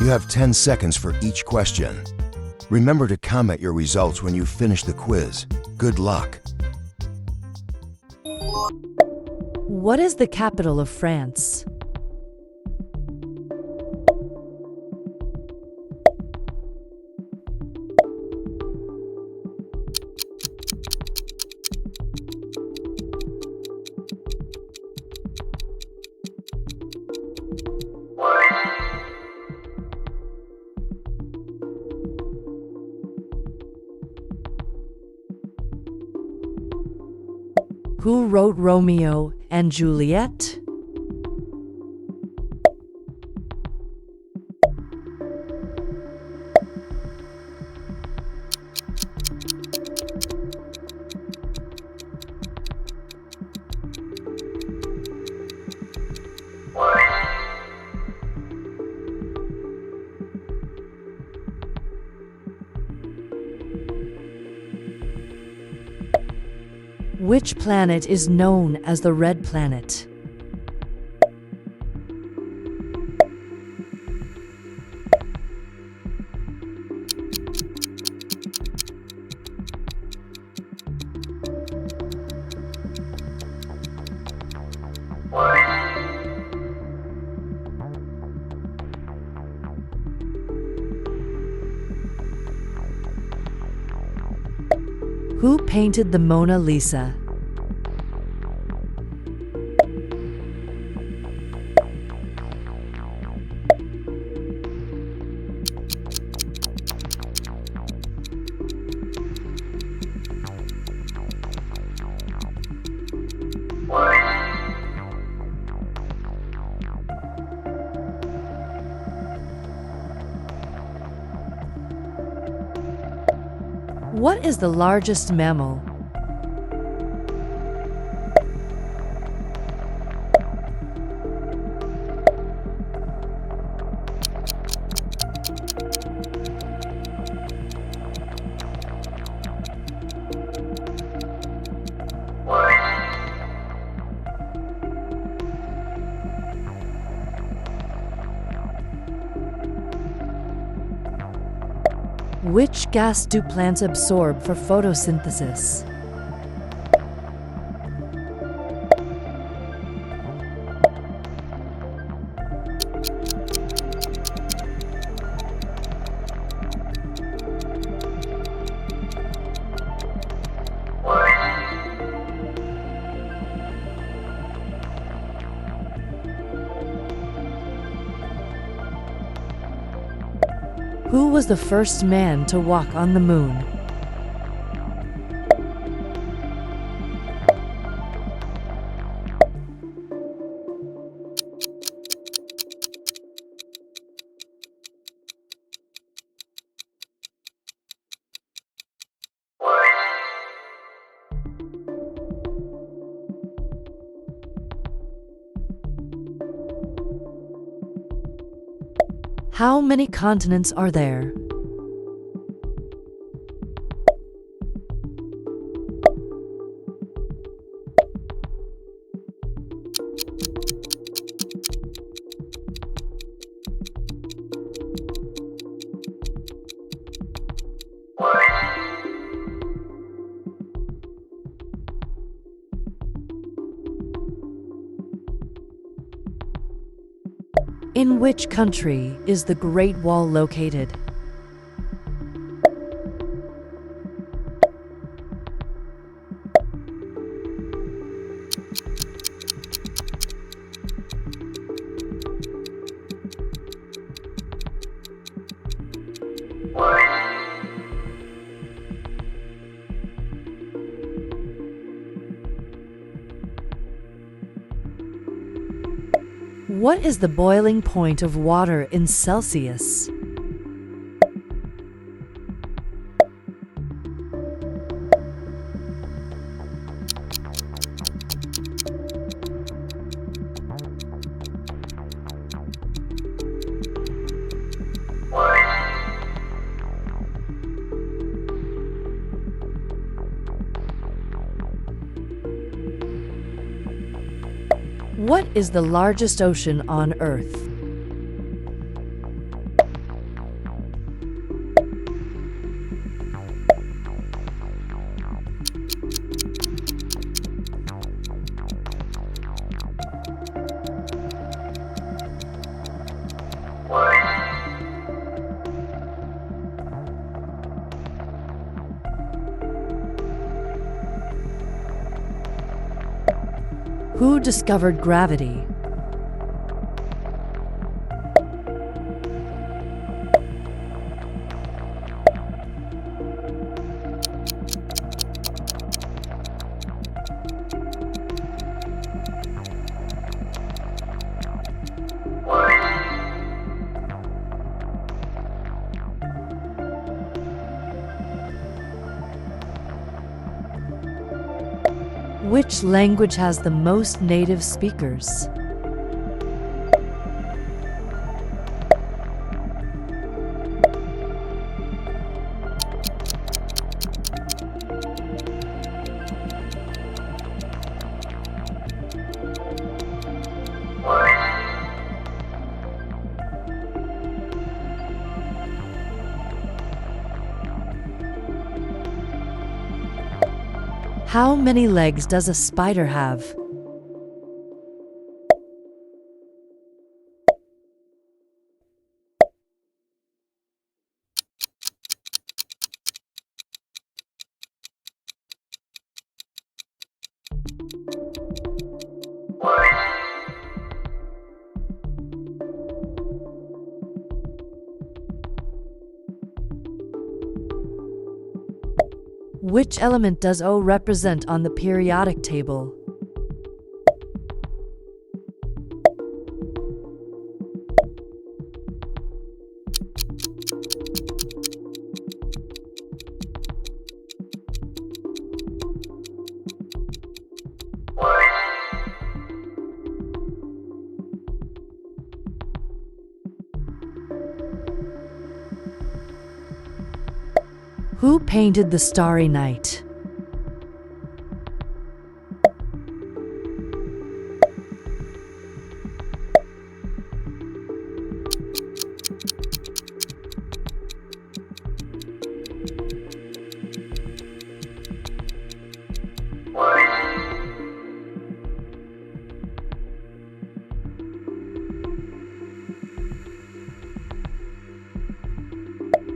have 10 seconds for each question. Remember to comment your results when you finish the quiz. Good luck! What is the capital of France? Who wrote Romeo and Juliet? Which planet is known as the Red Planet? Who painted the Mona Lisa? What is the largest mammal? Which gas do plants absorb for photosynthesis? Who was the first man to walk on the moon? How many continents are there? In which country is the Great Wall located? What is the boiling point of water in Celsius? What is the largest ocean on Earth? Who discovered gravity? Which language has the most native speakers? How many legs does a spider have? Which element does O represent on the periodic table? Who painted the Starry Night?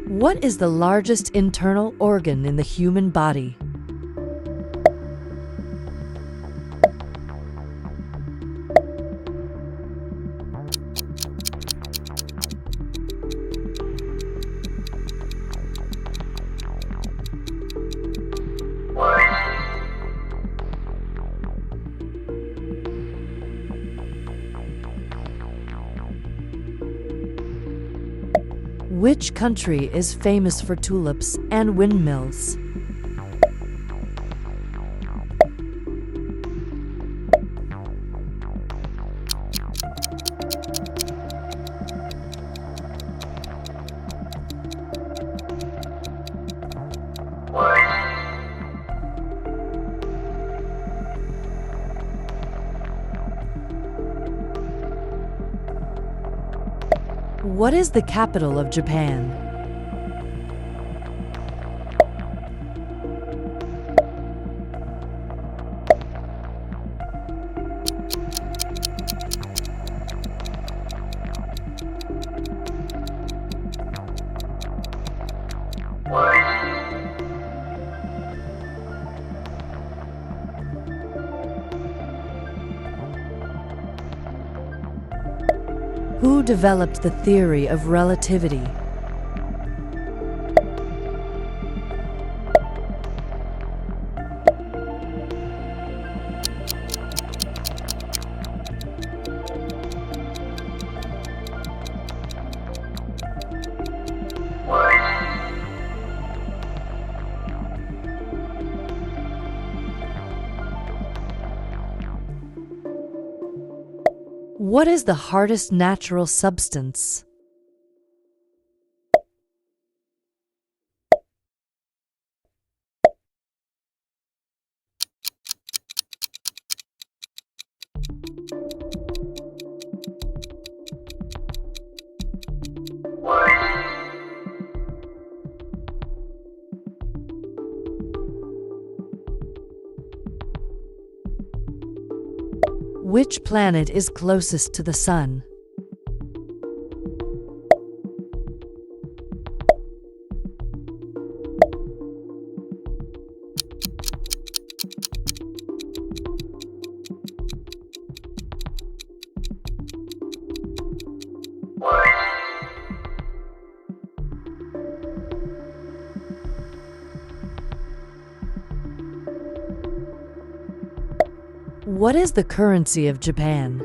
What is the largest internal organ in the human body? Which country is famous for tulips and windmills? What is the capital of Japan? Who developed the theory of relativity? What is the hardest natural substance? Which planet is closest to the Sun? What is the currency of Japan?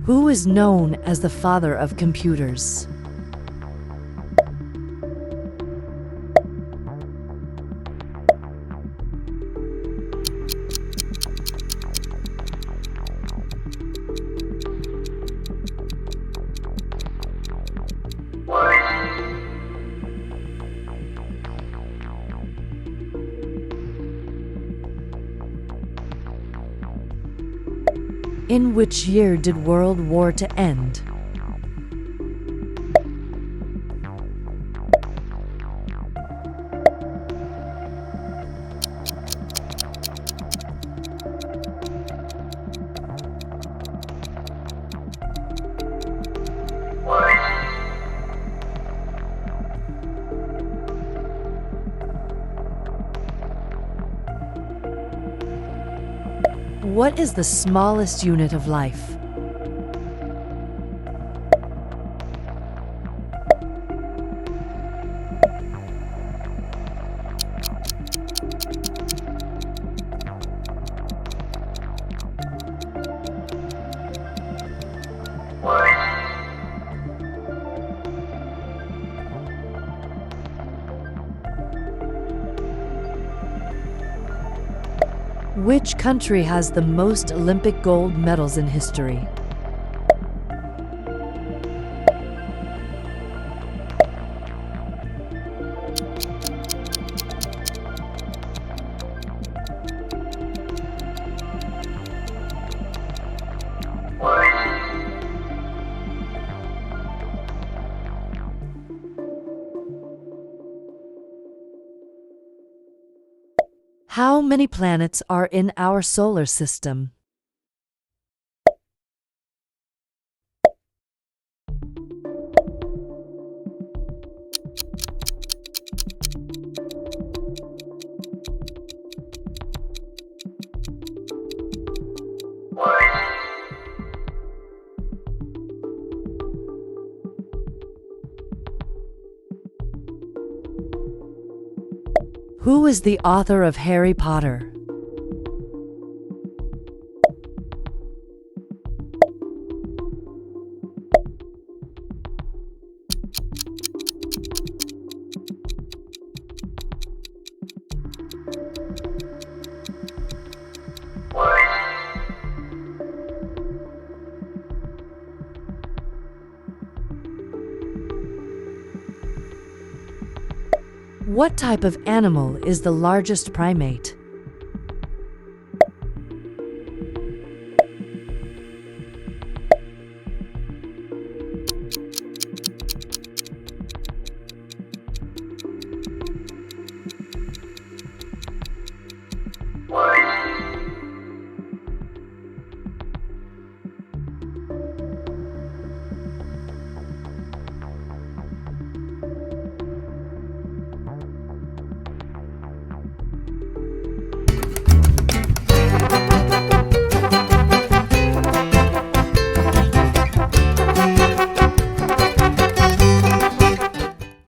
Who is known as the father of computers? In which year did World War II end? What is the smallest unit of life? Which country has the most Olympic gold medals in history? How many planets are in our solar system? Who is the author of Harry Potter? What type of animal is the largest primate?